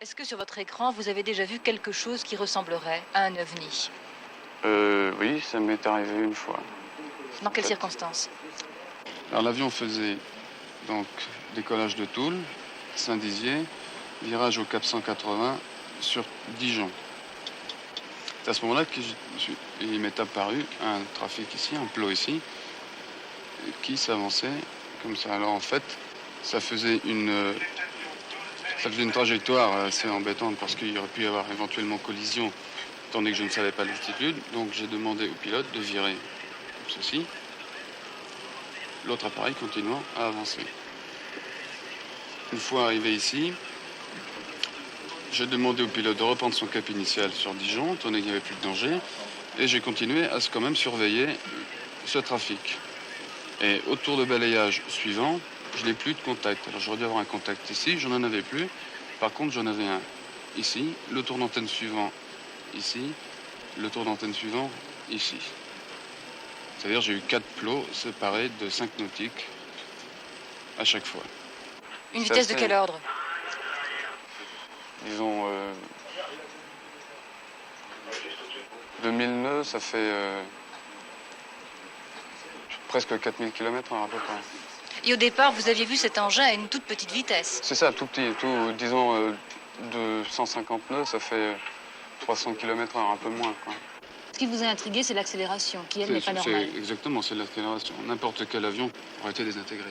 Est-ce que sur votre écran, vous avez déjà vu quelque chose qui ressemblerait à un ovni? Oui, ça m'est arrivé une fois. Dans quelles circonstances? Alors l'avion faisait donc décollage de Toul, Saint-Dizier, virage au Cap 180 sur Dijon. C'est à ce moment-là il m'est apparu un trafic ici, un plot ici, qui s'avançait comme ça. Alors en fait, ça faisait une trajectoire assez embêtante parce qu'il y aurait pu y avoir éventuellement collision, étant donné que je ne savais pas l'altitude. Donc j'ai demandé au pilote de virer comme ceci, l'autre appareil continuant à avancer. Une fois arrivé ici, j'ai demandé au pilote de reprendre son cap initial sur Dijon, étant donné qu'il n'y avait plus de danger, et j'ai continué à quand même surveiller ce trafic. Et au tour de balayage suivant, je n'ai plus de contact. Alors j'aurais dû avoir un contact ici, j'en avais plus. Par contre, j'en avais un ici, le tour d'antenne suivant ici, le tour d'antenne suivant ici. C'est-à-dire j'ai eu 4 plots séparés de 5 nautiques à chaque fois. Une vitesse de quel ordre? Disons, 2000 nœuds, ça fait presque 4000 km/h à peu près. Et au départ, vous aviez vu cet engin à une toute petite vitesse? C'est ça, tout petit, disons, de 150 nœuds, ça fait 300 km/h, un peu moins, quoi. Ce qui vous a intrigué, c'est l'accélération, qui, elle, n'est pas normale. Exactement, c'est l'accélération. N'importe quel avion aurait été désintégré.